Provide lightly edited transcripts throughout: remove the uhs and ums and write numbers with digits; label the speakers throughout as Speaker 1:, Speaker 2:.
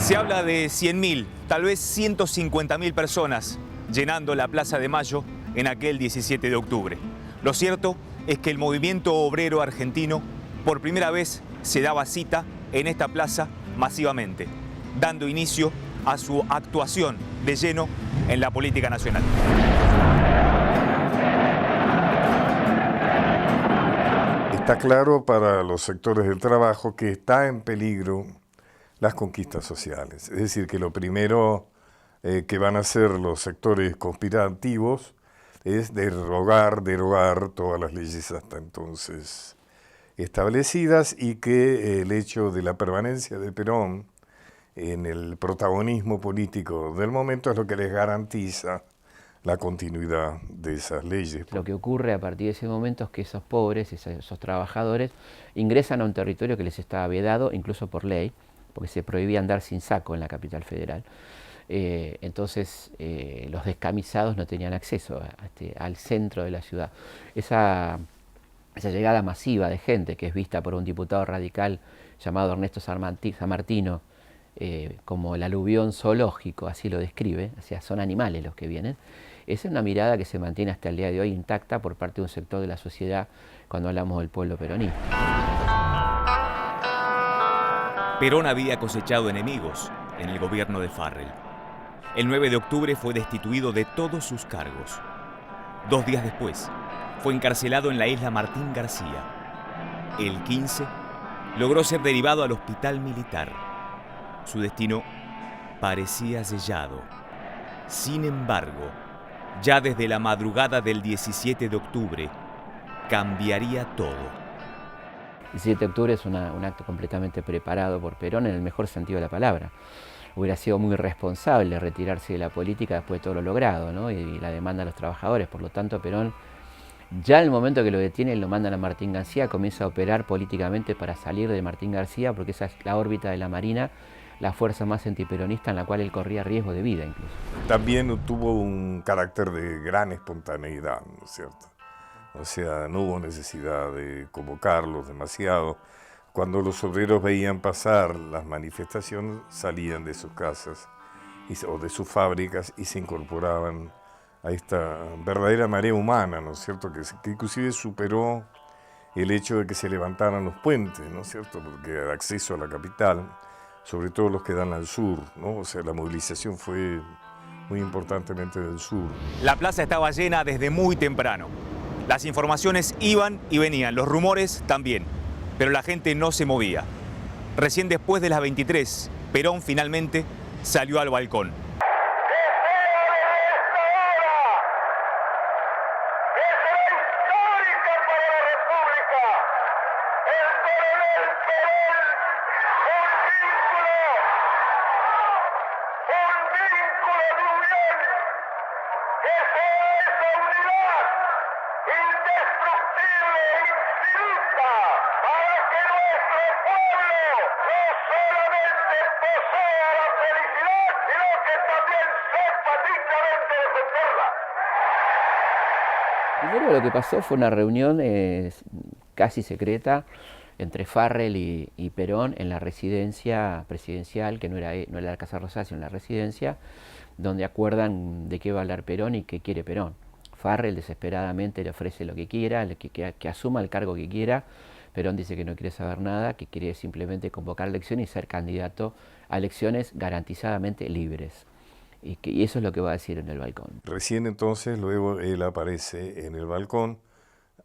Speaker 1: Se habla de 100.000, tal vez 150.000 personas llenando la Plaza de Mayo en aquel 17 de octubre. Lo cierto es que el movimiento obrero argentino por primera vez se daba cita en esta plaza masivamente, dando inicio a su actuación de lleno en la política nacional.
Speaker 2: Está claro para los sectores del trabajo que está en peligro las conquistas sociales. Es decir, que lo primero que van a hacer los sectores conspirativos es derogar todas las leyes hasta entonces establecidas, y que el hecho de la permanencia de Perón en el protagonismo político del momento es lo que les garantiza la continuidad de esas leyes.
Speaker 3: Lo que ocurre a partir de ese momento es que esos pobres, esos trabajadores, ingresan a un territorio que les estaba vedado, incluso por ley, porque se prohibía andar sin saco en la capital federal. Entonces los descamisados no tenían acceso al centro de la ciudad. Esa llegada masiva de gente, que es vista por un diputado radical llamado Ernesto Sammartino como el aluvión zoológico, así lo describe, o sea, son animales los que vienen. Esa es una mirada que se mantiene hasta el día de hoy intacta por parte de un sector de la sociedad cuando hablamos del pueblo peronista.
Speaker 1: Perón había cosechado enemigos en el gobierno de Farrell. El 9 de octubre fue destituido de todos sus cargos. 2 días después, fue encarcelado en la isla Martín García. El 15, logró ser derivado al hospital militar. Su destino parecía sellado. Sin embargo, ya desde la madrugada del 17 de octubre, cambiaría todo.
Speaker 3: El 17 de octubre es un acto completamente preparado por Perón en el mejor sentido de la palabra. Hubiera sido muy irresponsable retirarse de la política después de todo lo logrado, ¿no? y la demanda de los trabajadores. Por lo tanto, Perón, ya en el momento que lo detienen, lo mandan a Martín García, comienza a operar políticamente para salir de Martín García, porque esa es la órbita de la Marina, la fuerza más antiperonista en la cual él corría riesgo de vida incluso.
Speaker 2: También tuvo un carácter de gran espontaneidad, ¿no es cierto? O sea, no hubo necesidad de convocarlos demasiado. Cuando los obreros veían pasar las manifestaciones, salían de sus casas o de sus fábricas y se incorporaban a esta verdadera marea humana, ¿no es cierto? Que inclusive superó el hecho de que se levantaran los puentes, ¿no es cierto? Porque el acceso a la capital, sobre todo los que dan al sur, ¿no? O sea, la movilización fue muy importantemente del sur.
Speaker 1: La plaza estaba llena desde muy temprano. Las informaciones iban y venían, los rumores también, pero la gente no se movía. Recién después de las 23, Perón finalmente salió al balcón.
Speaker 3: Primero lo que pasó fue una reunión casi secreta entre Farrell y Perón en la residencia presidencial, que no era la Casa Rosada, sino la residencia, donde acuerdan de qué va a hablar Perón y qué quiere Perón. Farrell desesperadamente le ofrece lo que quiera, que asuma el cargo que quiera. Perón dice que no quiere saber nada, que quiere simplemente convocar elecciones y ser candidato a elecciones garantizadamente libres. Y eso es lo que va a decir en el balcón.
Speaker 2: Recién entonces, luego él aparece en el balcón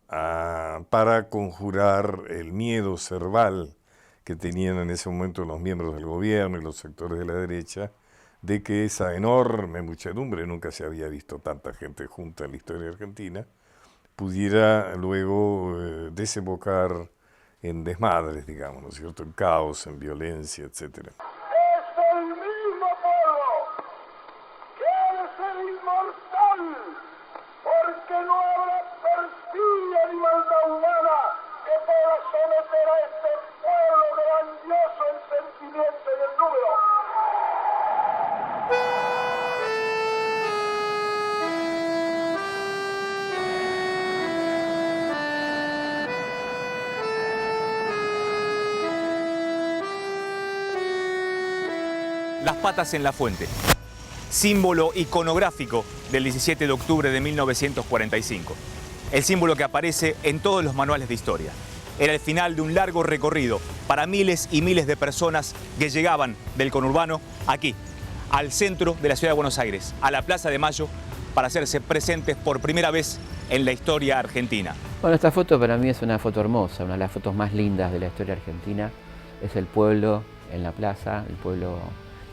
Speaker 2: para conjurar el miedo cerval que tenían en ese momento los miembros del gobierno y los sectores de la derecha, de que esa enorme muchedumbre, nunca se había visto tanta gente junta en la historia argentina, pudiera luego desembocar en desmadres, digamos, ¿no es cierto?, en caos, en violencia, etcétera.
Speaker 4: Porque no habrá perfidia ni maldad humana que pueda someter a este pueblo grandioso en sentimiento y en número.
Speaker 1: las patas en la fuente, símbolo iconográfico del 17 de octubre de 1945. El símbolo que aparece en todos los manuales de historia. Era el final de un largo recorrido para miles y miles de personas que llegaban del conurbano aquí, al centro de la ciudad de Buenos Aires, a la Plaza de Mayo, para hacerse presentes por primera vez en la historia argentina.
Speaker 3: Bueno, esta foto para mí es una foto hermosa, una de las fotos más lindas de la historia argentina. Es el pueblo en la plaza, el pueblo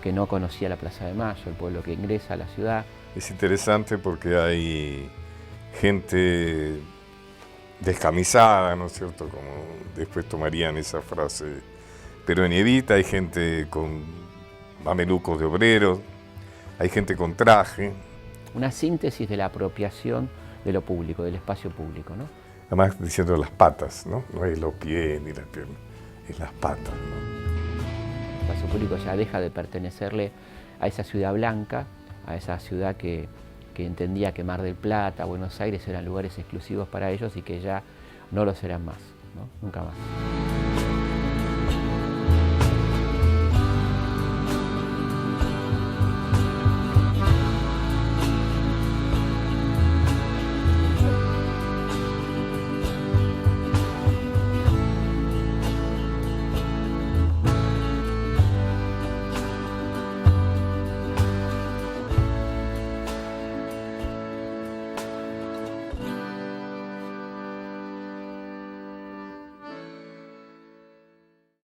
Speaker 3: que no conocía la Plaza de Mayo, el pueblo que ingresa a la ciudad.
Speaker 2: Es interesante porque hay gente descamisada, ¿no es cierto?, como después tomarían esa frase, pero en Evita hay gente con mamelucos de obreros, hay gente con traje.
Speaker 3: Una síntesis de la apropiación de lo público, del espacio público, ¿no?
Speaker 2: Además diciendo las patas, ¿no? No es los pies ni las piernas, es las patas, ¿no?
Speaker 3: El espacio público ya deja de pertenecerle a esa ciudad blanca, a esa ciudad que entendía que Mar del Plata, Buenos Aires eran lugares exclusivos para ellos y que ya no lo serán más, ¿no? Nunca más.